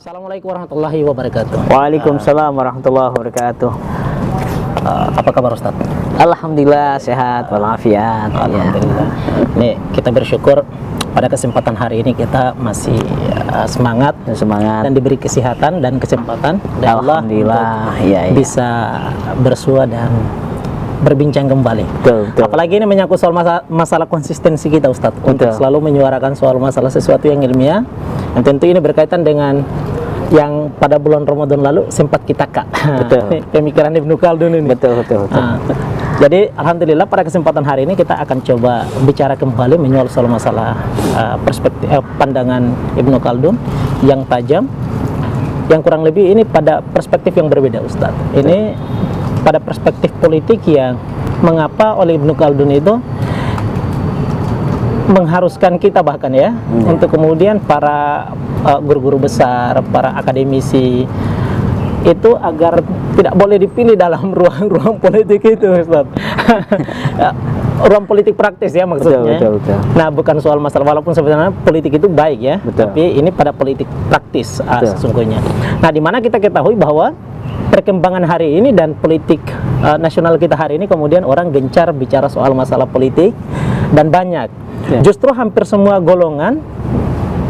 Assalamualaikum warahmatullahi wabarakatuh. Waalaikumsalam warahmatullahi wabarakatuh. Apa kabar Ustaz? Alhamdulillah sehat walafiat. Alhamdulillah. Nih kita bersyukur pada kesempatan hari ini kita masih semangat dan diberi kesehatan dan kesempatan dari Allah Alhamdulillah untuk bisa bersua dan berbincang kembali. Betul. Apalagi ini menyangkut soal masalah konsistensi kita Ustadz untuk selalu menyuarakan soal masalah sesuatu yang ilmiah, dan tentu ini berkaitan dengan yang pada bulan Ramadan lalu sempat kita pemikiran Ibnu Khaldun ini. Betul. Jadi alhamdulillah pada kesempatan hari ini kita akan coba bicara kembali menyoal soal masalah perspektif pandangan Ibnu Khaldun yang tajam, yang kurang lebih ini pada perspektif yang berbeda Ustadz. Ini pada perspektif politik yang mengapa oleh Ibnu Khaldun itu mengharuskan kita bahkan untuk kemudian para guru-guru besar, para akademisi itu agar tidak boleh dipilih dalam ruang politik itu Ustaz. Ruang politik praktis ya maksudnya. Betul. Nah bukan soal masalah, walaupun sebenarnya politik itu baik ya, tapi ini pada politik praktis sesungguhnya. Nah di mana kita ketahui bahwa perkembangan hari ini dan politik nasional kita hari ini kemudian orang gencar bicara soal masalah politik dan banyak. Justru hampir semua golongan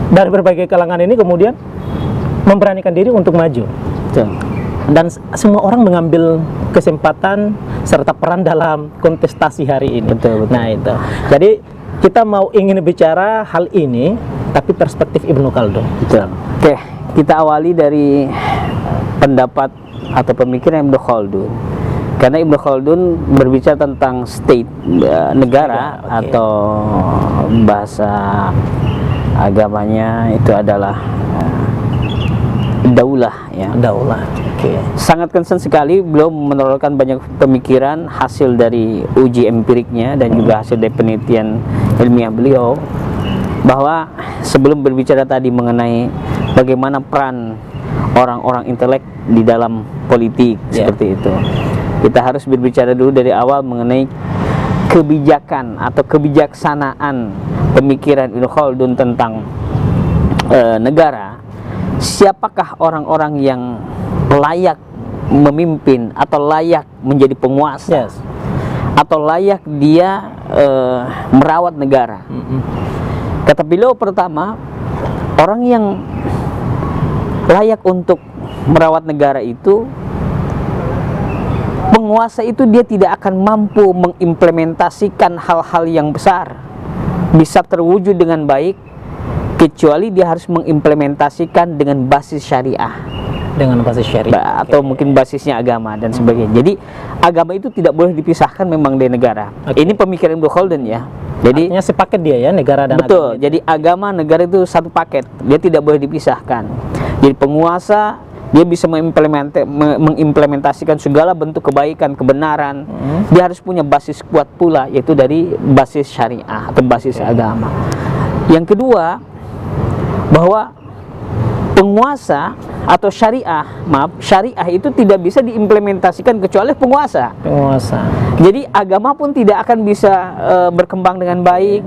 dari berbagai kalangan ini kemudian memberanikan diri untuk maju. Dan semua orang mengambil kesempatan serta peran dalam kontestasi hari ini. Betul. Nah itu. Jadi kita ingin bicara hal ini tapi perspektif Ibnu Khaldun. Oke, kita awali dari pendapat atau pemikiran Ibnu Khaldun. Karena Ibnu Khaldun berbicara tentang state, negara, atau bahasa agamanya itu adalah daulah ya. Daulah. Sangat concern sekali, beliau menelurkan banyak pemikiran hasil dari uji empiriknya dan juga hasil dari penelitian ilmiah beliau, bahwa sebelum berbicara tadi mengenai bagaimana peran orang-orang intelek di dalam politik seperti itu, kita harus berbicara dulu dari awal mengenai kebijakan atau kebijaksanaan pemikiran Ibnu Khaldun tentang negara. Siapakah orang-orang yang layak memimpin atau layak menjadi penguasa atau layak dia merawat negara? Kata beliau, pertama, orang yang layak untuk merawat negara itu, penguasa itu dia tidak akan mampu mengimplementasikan hal-hal yang besar bisa terwujud dengan baik kecuali dia harus mengimplementasikan dengan basis syariah, atau mungkin basisnya agama dan sebagainya. Jadi agama itu tidak boleh dipisahkan memang dari negara. Ini pemikiran Ibnu Khaldun ya. Jadi artinya sepaket dia ya, negara dan agama. Jadi agama negara itu satu paket, dia tidak boleh dipisahkan. Jadi penguasa dia bisa mengimplementasikan segala bentuk kebaikan, kebenaran. Dia harus punya basis kuat pula, yaitu dari basis syariah atau basis agama. Yang kedua, bahwa penguasa atau syariah itu tidak bisa diimplementasikan kecuali penguasa. Jadi agama pun tidak akan bisa berkembang dengan baik,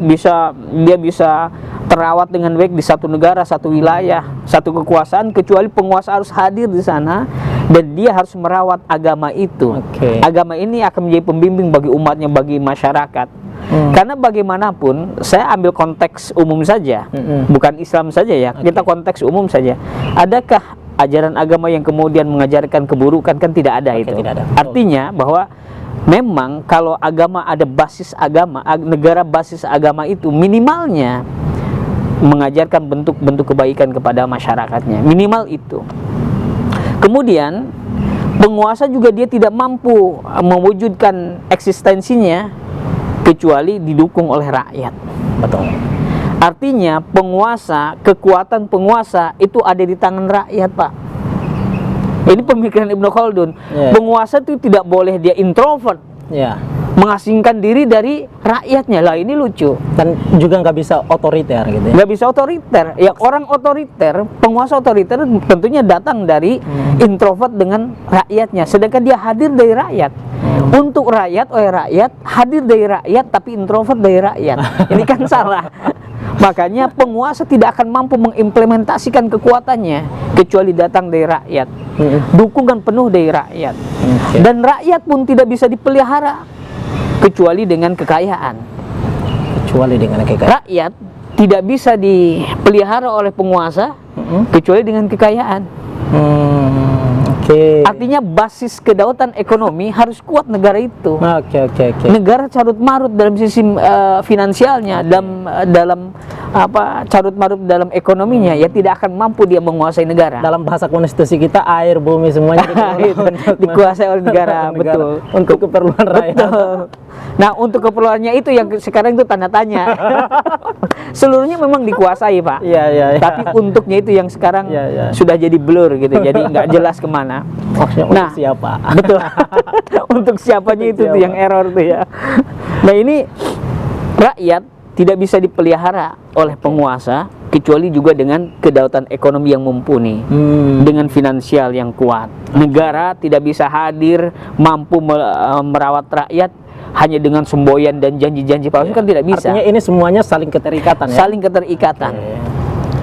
dia bisa terawat dengan baik di satu negara, satu wilayah, satu kekuasaan, kecuali penguasa harus hadir di sana dan dia harus merawat agama itu. Agama ini akan menjadi pembimbing bagi umatnya, bagi masyarakat. Karena bagaimanapun, saya ambil konteks umum saja, bukan Islam saja ya, kita konteks umum saja. Adakah ajaran agama yang kemudian mengajarkan keburukan? Kan tidak ada itu. Tidak ada. Artinya bahwa memang kalau agama ada basis agama, negara basis agama itu minimalnya mengajarkan bentuk-bentuk kebaikan kepada masyarakatnya, minimal itu. Kemudian penguasa juga dia tidak mampu mewujudkan eksistensinya kecuali didukung oleh rakyat. Artinya kekuatan penguasa itu ada di tangan rakyat, Pak. Ini pemikiran Ibnu Khaldun. Penguasa itu tidak boleh dia introvert, mengasingkan diri dari rakyatnya. Lah ini lucu. Dan juga nggak bisa otoriter gitu ya. Nggak bisa otoriter. Ya orang otoriter, penguasa otoriter tentunya datang dari introvert dengan rakyatnya. Sedangkan dia hadir dari rakyat. Untuk rakyat, oleh rakyat, hadir dari rakyat tapi introvert dari rakyat. Ini kan salah. Makanya penguasa tidak akan mampu mengimplementasikan kekuatannya kecuali datang dari rakyat, dukungan penuh dari rakyat. Dan rakyat pun tidak bisa dipelihara kecuali dengan kekayaan. Rakyat tidak bisa dipelihara oleh penguasa kecuali dengan kekayaan. Artinya basis kedaulatan ekonomi harus kuat negara itu. Negara carut marut dalam sisi finansialnya, dalam carut marut dalam ekonominya, ya tidak akan mampu dia menguasai negara. Dalam bahasa konstitusi kita, air, bumi semuanya dikuasai oleh negara, betul. Untuk keperluan rakyat. Betul. Nah, untuk keperluannya itu yang sekarang itu tanda tanya. Seluruhnya memang dikuasai, Pak. Tapi untuknya itu yang sekarang sudah jadi blur gitu, jadi nggak jelas kemana. Untuk siapa? Betul. Untuk siapanya itu tuh yang error tuh ya. Nah, ini rakyat tidak bisa dipelihara oleh penguasa kecuali juga dengan kedaulatan ekonomi yang mumpuni, dengan finansial yang kuat. Negara tidak bisa hadir mampu merawat rakyat hanya dengan semboyan dan janji-janji palsu, kan tidak bisa. Artinya ini semuanya saling keterikatan, ya? Saling keterikatan.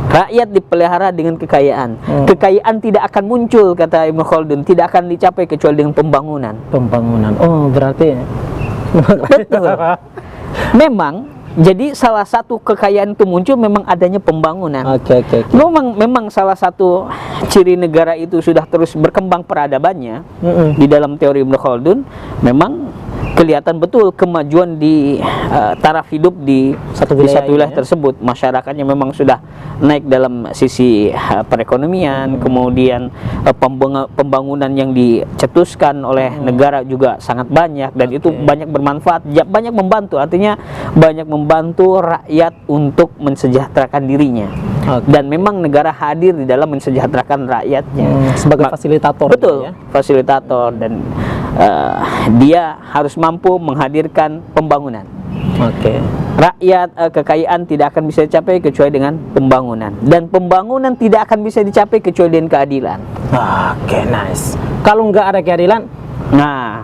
Rakyat dipelihara dengan kekayaan. Kekayaan tidak akan muncul, kata Ibnu Khaldun, tidak akan dicapai kecuali dengan pembangunan. Oh, berarti betul. Memang, jadi salah satu kekayaan itu muncul memang adanya pembangunan. Memang salah satu ciri negara itu sudah terus berkembang peradabannya. Di dalam teori Ibnu Khaldun, memang kelihatan betul kemajuan di taraf hidup di satu wilayah tersebut. Masyarakatnya memang sudah naik dalam sisi perekonomian, kemudian pembangunan yang dicetuskan oleh negara juga sangat banyak, dan itu banyak bermanfaat, banyak membantu. Artinya banyak membantu rakyat untuk mensejahterakan dirinya. Dan memang negara hadir di dalam mensejahterakan rakyatnya sebagai fasilitator. Betul, fasilitator, dan dia harus mampu menghadirkan pembangunan. Rakyat, kekayaan tidak akan bisa dicapai kecuali dengan pembangunan, dan pembangunan tidak akan bisa dicapai kecuali dengan keadilan. Nice. Kalau nggak ada keadilan,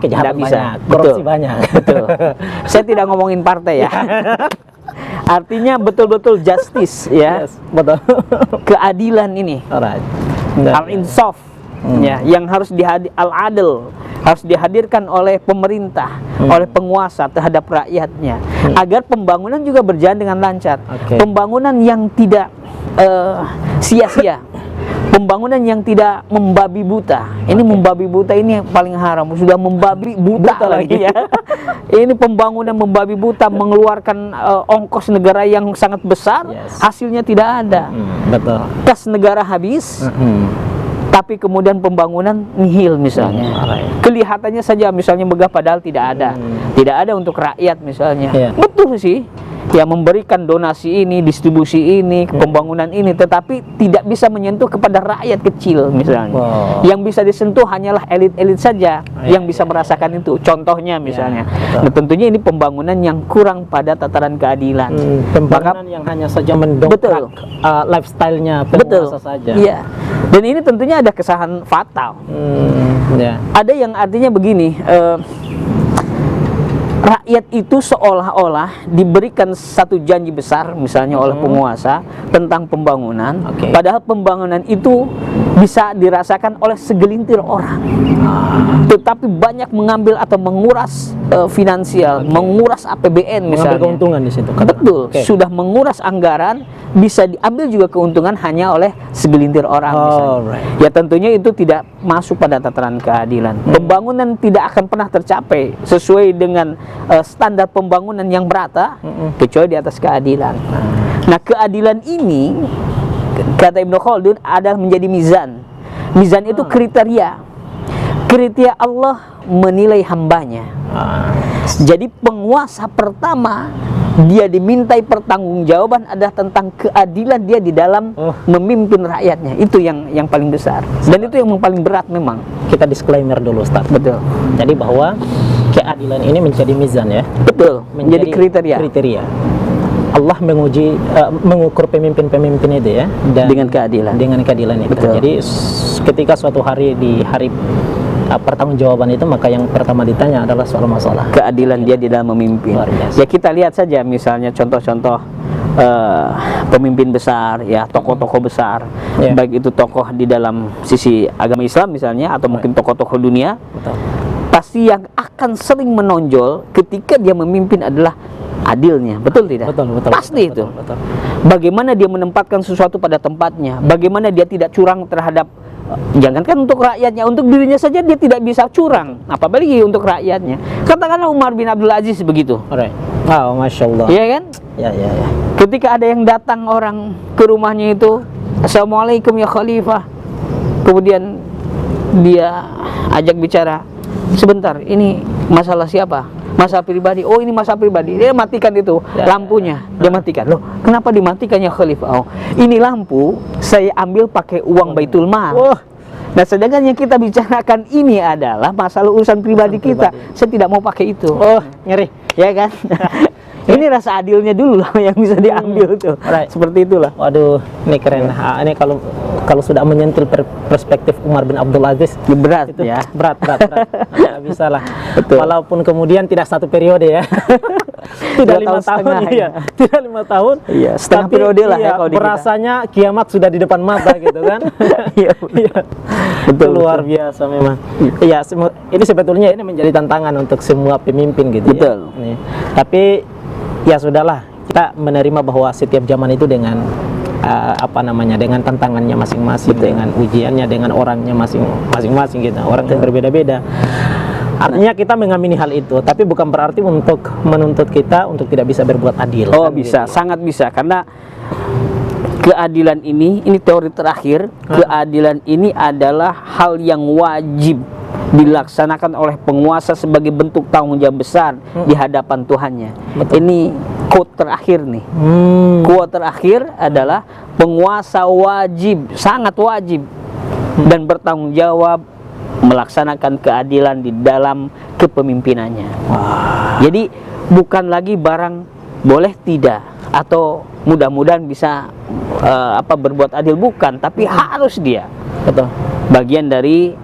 tidak bisa. Korupsi banyak. Betul. Saya tidak ngomongin partai ya. Artinya betul-betul justice, ya. Betul. Keadilan ini. Al-insaf, ya, yang harus al-adl harus dihadirkan oleh pemerintah, oleh penguasa terhadap rakyatnya, agar pembangunan juga berjalan dengan lancar. Pembangunan yang tidak sia-sia, pembangunan yang tidak membabi buta. Ini membabi buta ini yang paling haram, sudah membabi buta lagi ya. Ini pembangunan membabi buta, mengeluarkan ongkos negara yang sangat besar, hasilnya tidak ada. Kas negara habis, tapi kemudian pembangunan nihil misalnya. Kelihatannya saja misalnya megah, padahal tidak ada. Tidak ada untuk rakyat misalnya. Betul sih, ya, memberikan donasi ini, distribusi ini, pembangunan ini, tetapi tidak bisa menyentuh kepada rakyat kecil misalnya. Yang bisa disentuh hanyalah elit-elit saja yang bisa merasakan itu. Contohnya misalnya. Nah, tentunya ini pembangunan yang kurang pada tataran keadilan. Pembangunan yang hanya saja mendongkrak lifestyle-nya penguasa saja. Iya. Dan ini tentunya ada kesalahan fatal. Ada yang artinya begini, rakyat itu seolah-olah diberikan satu janji besar misalnya oleh penguasa tentang pembangunan, padahal pembangunan itu bisa dirasakan oleh segelintir orang, tetapi banyak mengambil atau menguras finansial, menguras APBN misalnya. Mengambil keuntungan di situ. Betul, sudah menguras anggaran, bisa diambil juga keuntungan hanya oleh segelintir orang misalnya. Ya, tentunya itu tidak masuk pada tataran keadilan. Pembangunan tidak akan pernah tercapai sesuai dengan standar pembangunan yang merata kecuali di atas keadilan. Nah, keadilan ini, kata Ibnu Khaldun, adalah menjadi mizan. Mizan itu kriteria Allah menilai hambanya. Jadi penguasa pertama, dia dimintai pertanggungjawaban adalah tentang keadilan dia di dalam memimpin rakyatnya. Itu yang paling besar, dan itu yang paling berat memang. Kita disclaimer dulu, Ustaz. Betul. Jadi bahwa keadilan ini menjadi mizan, ya. Betul. Menjadi kriteria. Allah mengukur pemimpin-pemimpin itu, ya, dan dengan keadilan itu. Betul. Jadi ketika suatu hari, di hari pertanggungjawaban itu, maka yang pertama ditanya adalah soal masalah keadilan dia di dalam memimpin. Ya, kita lihat saja misalnya contoh-contoh pemimpin besar, ya, tokoh-tokoh besar, Ya. baik itu tokoh di dalam sisi agama Islam misalnya, atau mungkin tokoh-tokoh dunia, Betul. pasti yang akan sering menonjol ketika dia memimpin adalah adilnya, betul tidak? Betul, betul. Pasti betul, itu. Betul. Bagaimana dia menempatkan sesuatu pada tempatnya, bagaimana dia tidak curang terhadap, jangankan untuk rakyatnya, untuk dirinya saja dia tidak bisa curang, apalagi untuk rakyatnya. Katakanlah Umar bin Abdul Aziz begitu, Alright. Oh, Masya Allah. ya kan? Ya, ya, ya. Ketika ada yang datang orang ke rumahnya itu, Assalamualaikum ya Khalifah, kemudian dia ajak bicara, sebentar, ini masalah siapa? Masalah pribadi. Oh, ini masalah pribadi. Dia matikan itu lampunya, dia matikan. Loh, kenapa dimatikannya Khalifah? Oh, ini lampu saya ambil pakai uang Baitul Mal. Wah. Nah, sedangkan yang kita bicarakan ini adalah masalah urusan pribadi kita. Saya tidak mau pakai itu. Oh, ngeri. Ya kan? Ini rasa adilnya dulu lah yang bisa diambil tuh. Alright. Seperti itulah. Waduh, ini keren. Ini kalau sudah menyentil perspektif Umar bin Abdul Aziz, Berat itu ya. berat. Nggak bisa lah. Betul. Walaupun kemudian tidak satu periode ya. Tidak 5 tahun tahun, setengah, iya. ya. Tidak 5 tahun. Iya, setengah Tapi, periode lah ya iya, kalau di kita. berasanya kiamat sudah di depan mata gitu kan. Iya, Iya. betul, Luar biasa memang. Iya, ini sebetulnya ini menjadi tantangan untuk semua pemimpin gitu Betul. ya. Nih. Tapi ya sudahlah, kita menerima bahwa setiap zaman itu dengan dengan tantangannya masing-masing, dengan ujiannya, dengan orangnya masing-masing gitu. Orang yang berbeda-beda. Artinya kita mengamini hal itu, tapi bukan berarti untuk menuntut kita untuk tidak bisa berbuat adil. Oh, kan, bisa, gitu. sangat bisa, karena keadilan ini teori terakhir. Keadilan ini adalah hal yang wajib dilaksanakan oleh penguasa sebagai bentuk tanggung jawab besar di hadapan Tuhannya. Betul. Ini quote terakhir nih. Quote terakhir adalah penguasa wajib, sangat wajib dan bertanggung jawab melaksanakan keadilan di dalam kepemimpinannya. Jadi bukan lagi barang boleh tidak atau mudah-mudahan bisa berbuat adil, bukan, tapi harus dia. Betul. Bagian dari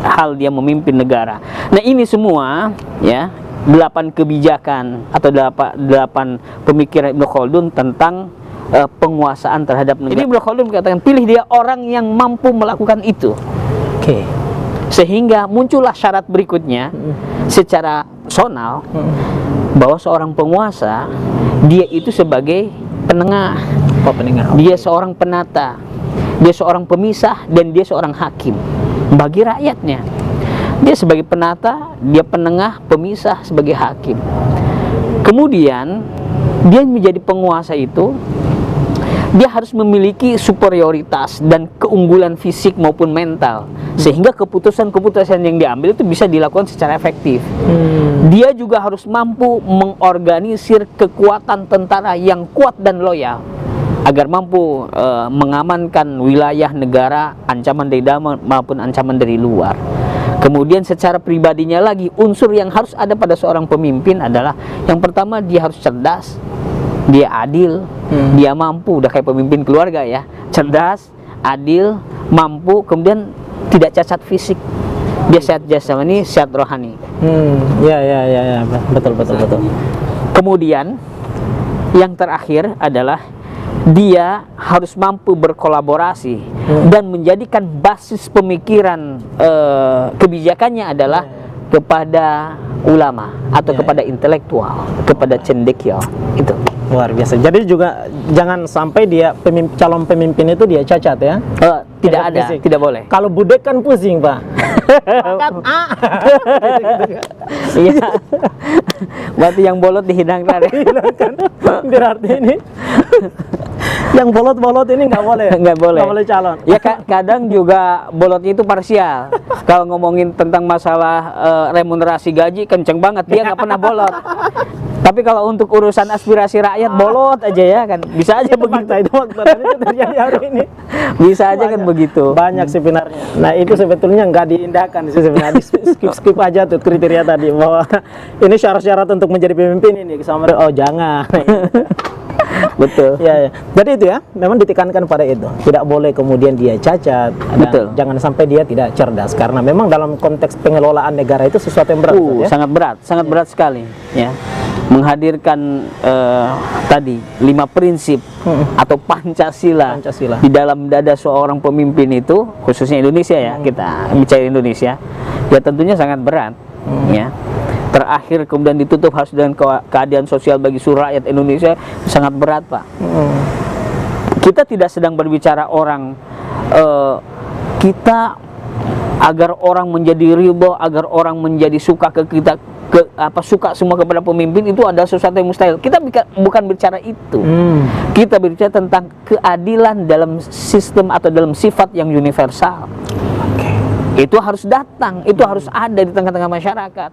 hal dia memimpin negara. Nah, ini semua ya 8 kebijakan atau 8 pemikiran Ibnu Khaldun tentang penguasaan terhadap negara. Jadi Ibnu Khaldun mengatakan pilih dia orang yang mampu melakukan itu. Oke. Sehingga muncullah syarat berikutnya secara personal bahwa seorang penguasa dia itu sebagai penengah, Pendengar. dia seorang penata, dia seorang pemisah, dan dia seorang hakim bagi rakyatnya. Dia sebagai penata, dia penengah, pemisah, sebagai hakim. Kemudian dia menjadi penguasa itu, dia harus memiliki superioritas dan keunggulan fisik maupun mental, sehingga keputusan-keputusan yang diambil itu bisa dilakukan secara efektif. Dia juga harus mampu mengorganisir kekuatan tentara yang kuat dan loyal agar mampu mengamankan wilayah negara, ancaman dari dalam maupun ancaman dari luar. Kemudian secara pribadinya lagi, unsur yang harus ada pada seorang pemimpin adalah yang pertama, dia harus cerdas, dia adil, dia mampu, udah kayak pemimpin keluarga ya, cerdas, adil, mampu, kemudian tidak cacat fisik, dia sehat jasmani, sehat rohani. Ya, betul. Kemudian yang terakhir adalah dia harus mampu berkolaborasi dan menjadikan basis pemikiran kebijakannya adalah kepada ulama atau kepada intelektual, kepada cendekia. Itu Luar biasa. Jadi juga jangan sampai dia calon pemimpin itu dia cacat ya. tidak Cacat ada, fisik. tidak boleh. Kalau budek kan pusing, Pak. Iya. Berarti yang bolot dihidangkan. Hilangkan. Berarti ini yang bolot-bolot ini nggak boleh. Nggak boleh. Nggak boleh calon. Ya kadang juga bolotnya itu parsial. Kalau ngomongin tentang masalah remunerasi gaji, kenceng banget, dia nggak pernah bolot. Tapi kalau untuk urusan aspirasi rakyat, bolot aja ya kan. Bisa aja begitu. Itu fakta dan itu terjadi hari ini. Bisa aja kan begitu. Banyak sebenarnya. Nah, itu sebetulnya nggak diindahkan sih sebenarnya. Skip aja tuh kriteria tadi bahwa ini syarat-syarat untuk menjadi pemimpin ini sama. Oh, jangan. Betul. Ya. Jadi itu ya, memang ditekankan pada itu. Tidak boleh kemudian dia cacat. Dan Betul. jangan sampai dia tidak cerdas, karena memang dalam konteks pengelolaan negara itu sesuatu yang berat. Ya? Sangat berat sekali. Ya. menghadirkan tadi 5 prinsip atau Pancasila, di dalam dada seorang pemimpin itu, khususnya Indonesia ya, kita bicara Indonesia, ya tentunya sangat berat. Ya, terakhir kemudian ditutup harus dengan keadilan sosial bagi seluruh rakyat Indonesia, sangat berat, Pak. Kita tidak sedang berbicara orang kita agar orang menjadi ridho, agar orang menjadi suka ke kita, suka semua kepada pemimpin, itu adalah sesuatu yang mustahil. Kita bukan bicara itu. Kita berbicara tentang keadilan dalam sistem atau dalam sifat yang universal. Itu harus datang, itu harus ada di tengah-tengah masyarakat.